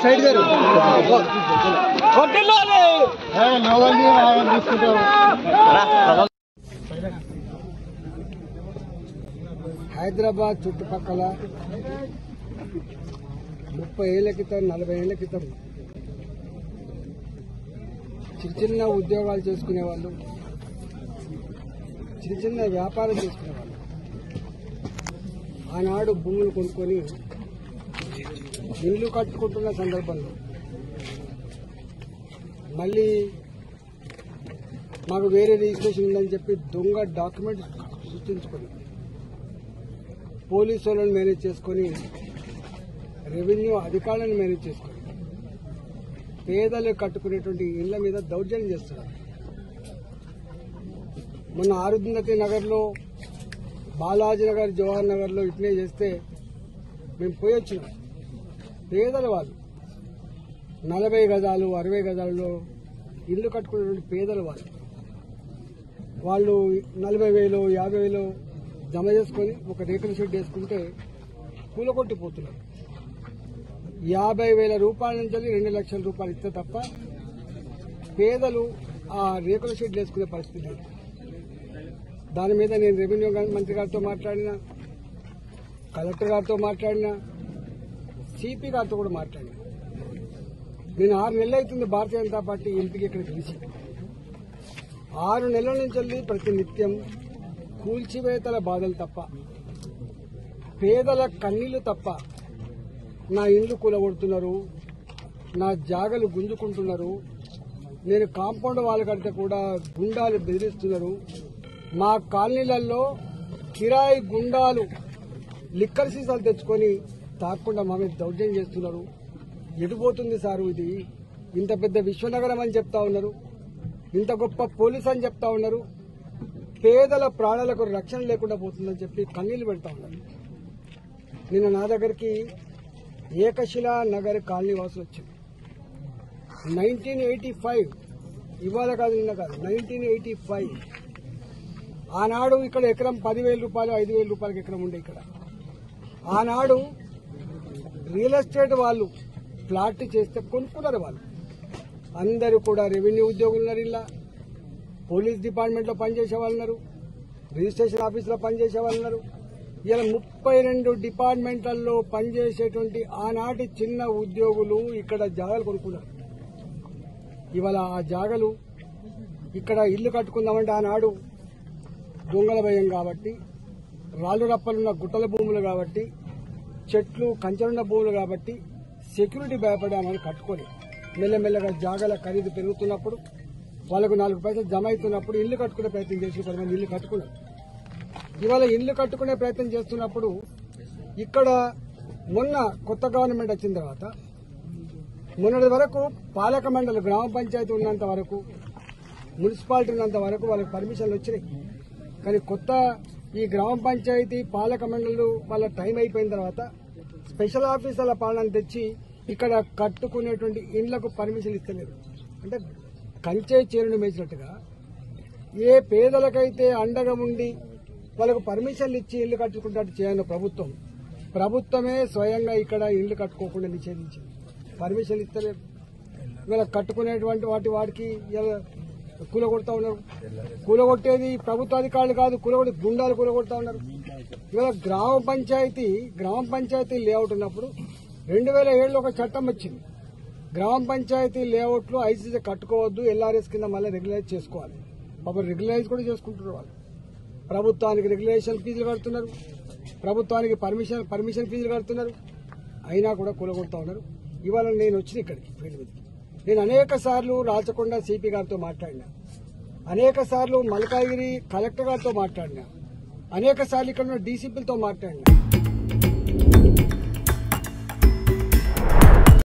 Side గారు హైదరాబాద్ చుట్టుపక్కల 30 ఏళ్ల క్రితం 40 ఏళ్ల క్రితం చిన్న ఉద్యోగాలు చేసుకునేవాళ్ళు, చిన్న వ్యాపారం చేసుకునేవాళ్ళు. ఆనాడు భూములు కొనుక్కొని ఇల్లు కట్టుకుంటున్న సందర్భంలో మళ్ళీ మాకు వేరే రిజిస్ట్రేషన్ ఉందని చెప్పి దొంగ డాక్యుమెంట్ సృష్టించుకొని పోలీసు వాళ్ళని మేనేజ్ చేసుకొని రెవెన్యూ అధికారులను మేనేజ్ చేసుకొని పేదలు కట్టుకునేటువంటి ఇళ్ల మీద దౌర్జన్యం చేస్తున్నారు. మొన్న ఆరుంధతి నగర్లో, బాలాజీ నగర్, జవహర్ నగర్లో ఇట్లే చేస్తే మేము పోయొచ్చినాం. పేదల వాళ్ళు 40 గజాలు 60 గజాలలో ఇల్లు కట్టుకునేటువంటి పేదల వాళ్ళు 40,000 50,000 జమ చేసుకొని ఒక రేకుల షెడ్ వేసుకుంటే కూలగొట్టిపోతున్నారు. 50,000 రూపాయల నుంచి 2 లక్షల రూపాయలు ఇస్తే తప్ప పేదలు ఆ రేకుల షెడ్ వేసుకునే పరిస్థితి లేదు. దాని మీద నేను రెవెన్యూ మంత్రి గారితో మాట్లాడినా, కలెక్టర్ గారితో మాట్లాడినా, సిపి గారితో కూడా మాట్లాడినా. నేను 6 నెలలు అవుతుంది భారతీయ జనతా పార్టీ ఎంపీకి ఇక్కడ గెలిచి. 6 నెలల నుంచి ప్రతి నిత్యం కూల్చివేతల బాధలు తప్ప, పేదల కన్నీళ్లు తప్ప, నా ఇండ్లు కూలగొడుతున్నారు, నా జాగలు గుంజుకుంటున్నారు, నేను కాంపౌండ్ వాళ్ళ కంటే కూడా గుండాలు బెదిరిస్తున్నారు, మా కాలనీలలో కిరాయి గుండాలు లిక్కర్ సీసాలు తెచ్చుకొని తాకుండా మా మీద దౌర్జన్యం చేస్తున్నారు. ఎటుపోతుంది సారు ఇది? ఇంత పెద్ద విశ్వనగరం అని చెప్తా ఉన్నారు, ఇంత గొప్ప పోలీస్ అని చెప్తా ఉన్నారు, పేదల ప్రాణాలకు రక్షణ లేకుండా పోతుందని చెప్పి కన్నీళ్లు పెడతా ఉన్నారు. నిన్న నా దగ్గరికి ఏకశిలా నగర్ కాలనీ వాసులు వచ్చింది. 1985, ఇవాళ కాదు నిన్న కాదు, 1985 ఆనాడు ఇక్కడ ఎకరం 10,000 రూపాయలు 5,000 రూపాయలకి ఎకరం ఉండే. ఇక్కడ ఆనాడు రియల్ ఎస్టేట్ వాళ్ళు ప్లాట్ చేస్తే కొనుక్కున్నారు. వాళ్ళు అందరూ కూడా రెవెన్యూ ఉద్యోగులు ఉన్నారు, ఇలా పోలీస్ డిపార్ట్మెంట్లో పనిచేసే వాళ్ళు ఉన్నారు, రిజిస్ట్రేషన్ ఆఫీసులో పనిచేసే వాళ్ళు ఉన్నారు. ఇలా 32 డిపార్ట్మెంట్లలో పనిచేసేటువంటి ఆనాటి చిన్న ఉద్యోగులు ఇక్కడ జాగాలు కొనుక్కున్నారు. ఇవాళ ఆ జాగాలు ఇక్కడ ఇల్లు కట్టుకుందామంటే ఆనాడు దొంగల భయం కాబట్టి, రాళ్ళు రప్పలున్న గుట్టల భూములు కాబట్టి, చెట్లు కంచెలున్న భూములు కాబట్టి సెక్యూరిటీ భయపడి ఆమెను కట్టుకొని మెల్లమెల్లగా జాగాల ఖరీదు పెరుగుతున్నప్పుడు, వాళ్ళకు 4 పైసలు జమ అవుతున్నప్పుడు ఇల్లు కట్టుకునే ప్రయత్నం చేసి కొంతమంది ఇల్లు కట్టుకున్నారు. ఇవాళ ఇల్లు కట్టుకునే ప్రయత్నం చేస్తున్నప్పుడు ఇక్కడ మొన్న కొత్త గవర్నమెంట్ వచ్చిన తర్వాత మొన్నటి వరకు పాలక మండలి, గ్రామ పంచాయతీ ఉన్నంత వరకు, మున్సిపాలిటీ ఉన్నంత వరకు వాళ్ళకి పర్మిషన్లు వచ్చినాయి. కానీ కొత్త ఈ గ్రామ పంచాయతీ పాలక మండలు వాళ్ళ టైం అయిపోయిన తర్వాత స్పెషల్ ఆఫీసర్ల పాలన తెచ్చి ఇక్కడ కట్టుకునేటువంటి ఇండ్లకు పర్మిషన్ ఇస్తలేరు. అంటే కంచే చేరును మేచినట్టుగా ఏ పేదలకైతే అండగా ఉండి వాళ్ళకు పర్మిషన్లు ఇచ్చి ఇల్లు కట్టుకుంటే చేయను ప్రభుత్వమే స్వయంగా ఇక్కడ ఇల్లు కట్టుకోకుండా నిషేధించింది. పర్మిషన్ ఇస్తలేరు. ఇవాళ కట్టుకునేటువంటి వాటికి కూలగొడతా ఉన్నారు. కూలగొట్టేది ప్రభుత్వ అధికారులు కాదు, కూలగొట్టి గుండాలు కూలగొడతా ఉన్నారు. ఇవాళ గ్రామ పంచాయతీ లేఅవుట్ ఉన్నప్పుడు 2007లో ఒక చట్టం వచ్చింది. గ్రామ పంచాయతీ లేఅవుట్లు ఐసీసీ కట్టుకోవద్దు, ఎల్ఆర్ఎస్ కింద మళ్ళీ రెగ్యులైజ్ చేసుకోవాలి. పాపం రెగ్యులైజ్ కూడా చేసుకుంటున్నారు. వాళ్ళు ప్రభుత్వానికి రెగ్యులేషన్ ఫీజులు కడుతున్నారు, ప్రభుత్వానికి పర్మిషన్ ఫీజులు కడుతున్నారు, అయినా కూడా కూలగొడతా ఉన్నారు. ఇవాళ నేను వచ్చిన ఇక్కడికి ఫీల్డ్ మీదకి నేను అనేక సార్లు రాచకొండ సిపి గారితో మాట్లాడినా, అనేక సార్లు మల్కాగిరి కలెక్టర్ గారితో మాట్లాడినా, అనేక సార్లు ఇక్కడ ఉన్న డీసీపీలతో మాట్లాడినా.